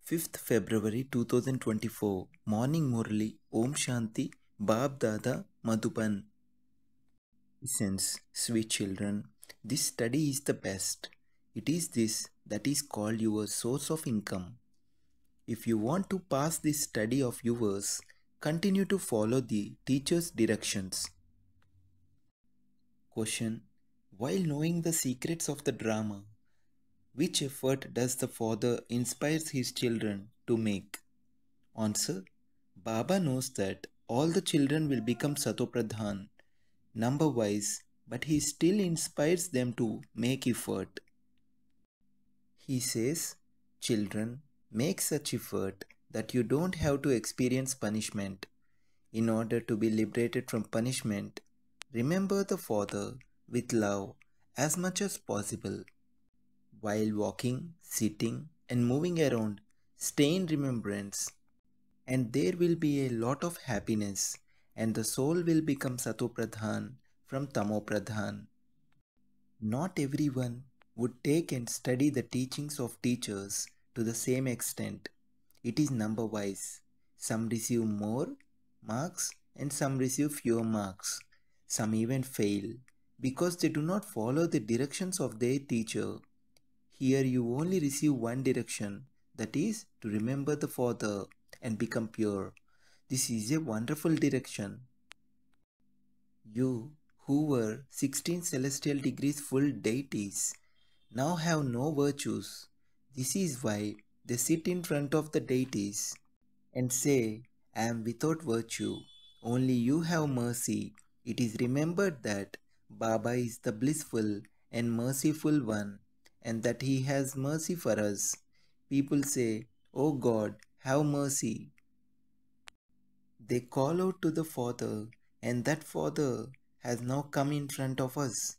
5th February 2024 Morning Murli Om Shanti Bab Dada Madhuban. Essence, sweet children, this study is the best. It is this that is called your source of income. If you want to pass this study of yours, continue to follow the teacher's directions. Question: while knowing the secrets of the drama, which effort does the father inspire his children to make? Answer: Baba knows that all the children will become Satopradhan, number wise, but he still inspires them to make effort. He says, children, make such effort that you don't have to experience punishment. In order to be liberated from punishment, remember the Father with love as much as possible. While walking, sitting, and moving around, stay in remembrance, and there will be a lot of happiness, and the soul will become Satopradhan from Tamopradhan. Not everyone would take and study the teachings of teachers to the same extent. It is number wise. Some receive more marks and some receive fewer marks. Some even fail because they do not follow the directions of their teacher. Here you only receive one direction, that is to remember the Father and become pure. This is a wonderful direction. You who were 16 celestial degrees full deities now have no virtues. This is why they sit in front of the deities and say, I am without virtue, only you have mercy. It is remembered that Baba is the blissful and merciful one, and that he has mercy for us. People say, O God, have mercy. They call out to the Father, and that Father has now come in front of us.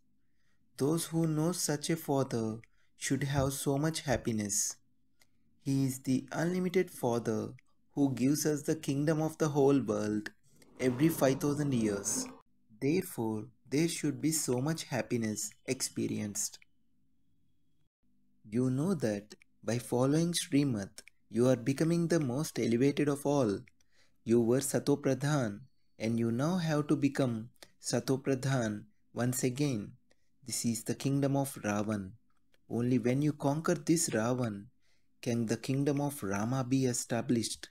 Those who know such a Father should have so much happiness. He is the unlimited Father who gives us the kingdom of the whole world every 5000 years. Therefore, there should be so much happiness experienced. You know that by following Srimad, you are becoming the most elevated of all. You were Satopradhan and you now have to become Satopradhan once again. This is the kingdom of Ravan. Only when you conquer this Ravan can the kingdom of Rama be established.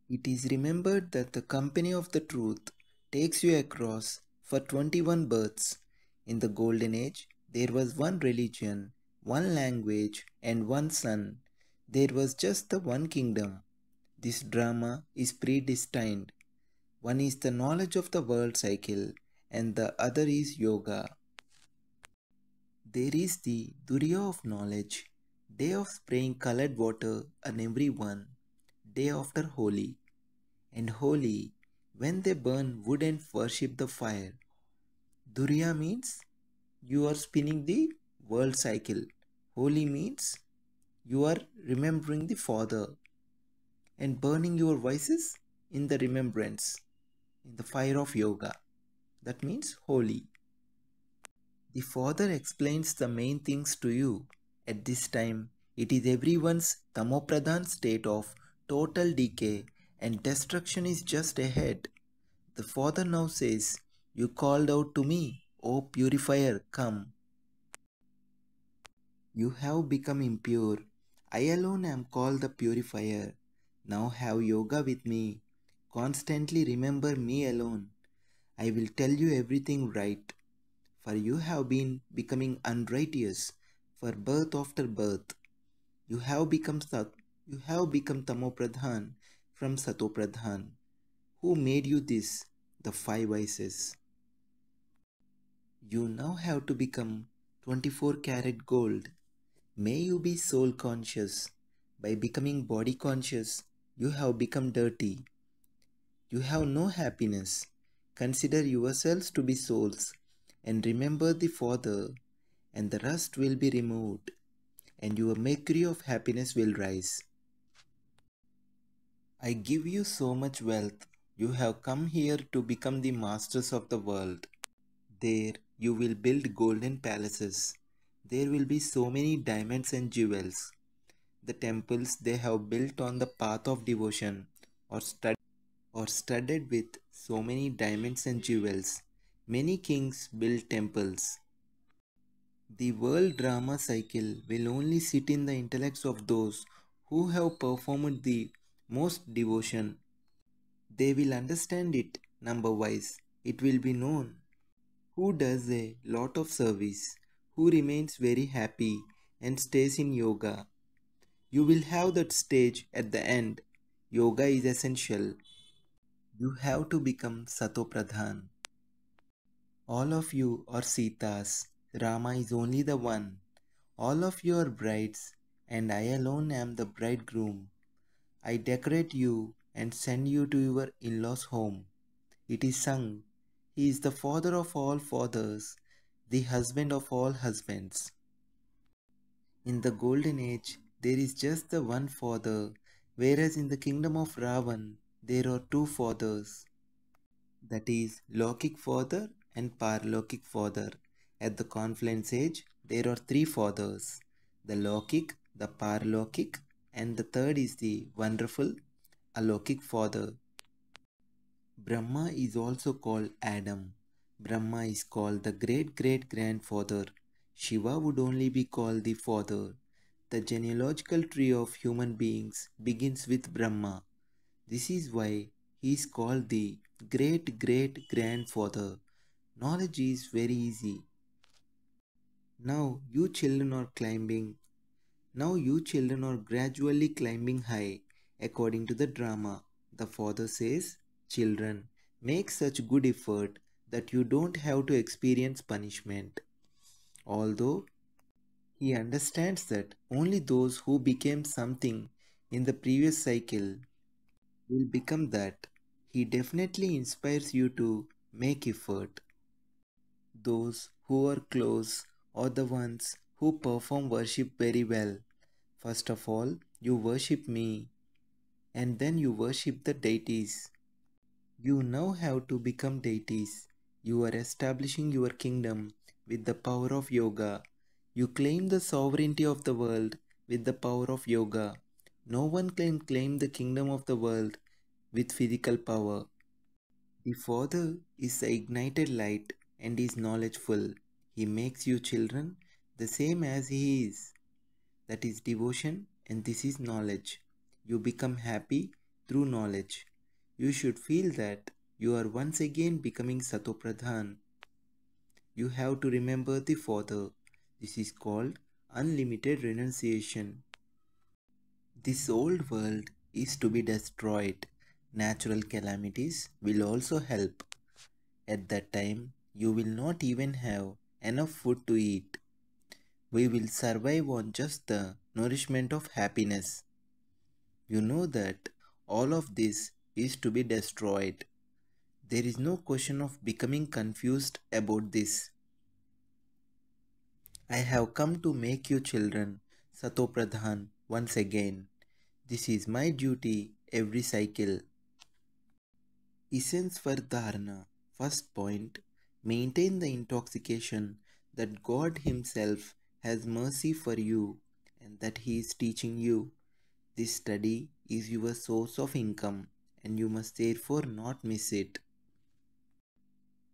It is remembered that the company of the truth takes you across for 21 births. In the golden age, there was one religion, one language, and one sun. There was just the one kingdom. This drama is predestined. One is the knowledge of the world cycle, and the other is yoga. There is the Durya of knowledge, day of spraying colored water on everyone, day after Holi. And Holi, when they burn wood and worship the fire. Durya means you are spinning the world cycle. Holi means you are remembering the Father and burning your vices in the remembrance, in the fire of yoga. That means Holi. The Father explains the main things to you. At this time, it is everyone's Tamopradhan state of total decay and destruction is just ahead. The Father now says, you called out to me, O purifier, come. You have become impure. I alone am called the purifier. Now have yoga with me. Constantly remember me alone. I will tell you everything right. For you have been becoming unrighteous for birth after birth. You have become Tamopradhan from Satopradhan. Who made you this? The 5 vices. You now have to become 24 karat gold. May you be soul conscious. By becoming body conscious, you have become dirty. You have no happiness. Consider yourselves to be souls and remember the Father, and the rust will be removed, and your mercury of happiness will rise. I give you so much wealth. You have come here to become the masters of the world. There you will build golden palaces. There will be so many diamonds and jewels. The temples they have built on the path of devotion or studded with so many diamonds and jewels. Many kings built temples. The world drama cycle will only sit in the intellects of those who have performed the most devotion. They will understand it number wise. It will be known who does a lot of service, who remains very happy and stays in yoga. You will have that stage at the end. Yoga is essential. You have to become Satopradhan. All of you are Sitas. Rama is only the one. All of you are brides, and I alone am the bridegroom. I decorate you and send you to your in-laws' home. It is sung. He is the father of all fathers, the husband of all husbands. In the golden age, there is just the one father, whereas in the kingdom of Ravan, there are two fathers. That is, Lokic father and Parlokic father. At the confluence age, there are three fathers: the Lokic, the Parlokic, and the third is the wonderful Alokic father. Brahma is also called Adam. Brahma is called the great great grandfather. Shiva would only be called the father. The genealogical tree of human beings begins with Brahma. This is why he is called the great great grandfather. Knowledge is very easy. Now you children are climbing. Now you children are gradually climbing high according to the drama. The father says, children, make such good effort that you don't have to experience punishment. Although he understands that only those who became something in the previous cycle will become that. He definitely inspires you to make effort. Those who are close are the ones who perform worship very well. First of all, you worship me and then you worship the deities. You now have to become deities. You are establishing your kingdom with the power of yoga. You claim the sovereignty of the world with the power of yoga. No one can claim the kingdom of the world with physical power. The Father is the ignited light and is knowledgeful. He makes you children the same as He is. That is devotion and this is knowledge. You become happy through knowledge. You should feel that you are once again becoming Satopradhan. You have to remember the Father. This is called unlimited renunciation. This old world is to be destroyed. Natural calamities will also help. At that time, you will not even have enough food to eat. We will survive on just the nourishment of happiness. You know that all of this is to be destroyed. There is no question of becoming confused about this. I have come to make you children Satopradhan once again. This is my duty every cycle. Essence for Dharana. First point, maintain the intoxication that God Himself has mercy for you and that He is teaching you. This study is your source of income and you must therefore not miss it.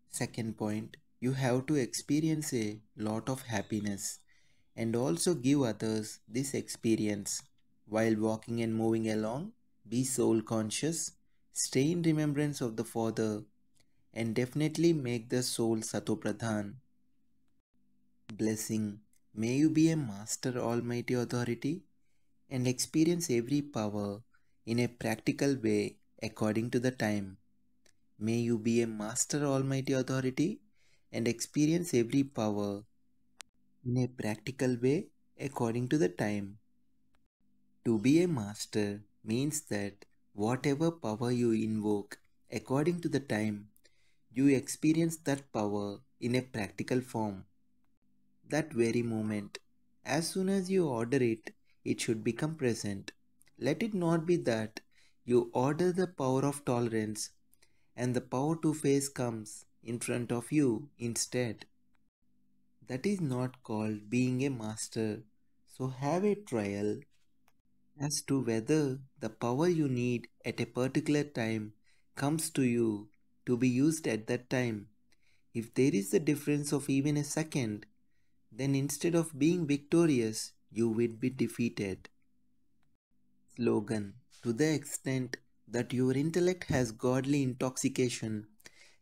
Second point, you have to experience a lot of happiness and also give others this experience. While walking and moving along, be soul conscious, stay in remembrance of the Father, and definitely make the soul Satopradhan. Blessing. May you be a master almighty authority and experience every power in a practical way according to the time. May you be a master almighty authority and experience every power in a practical way according to the time. To be a master means that whatever power you invoke according to the time, you experience that power in a practical form. That very moment, as soon as you order it, it should become present. Let it not be that you order the power of tolerance and the power to face comes in front of you instead. That is not called being a master. So have a trial. as to whether the power you need at a particular time comes to you to be used at that time. If there is a difference of even a second, then instead of being victorious, you will be defeated. Slogan: to the extent that your intellect has godly intoxication,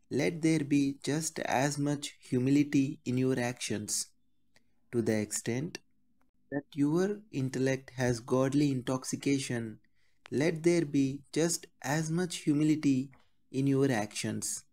let there be just as much humility in your actions. To the extent that your intellect has godly intoxication, let there be just as much humility in your actions.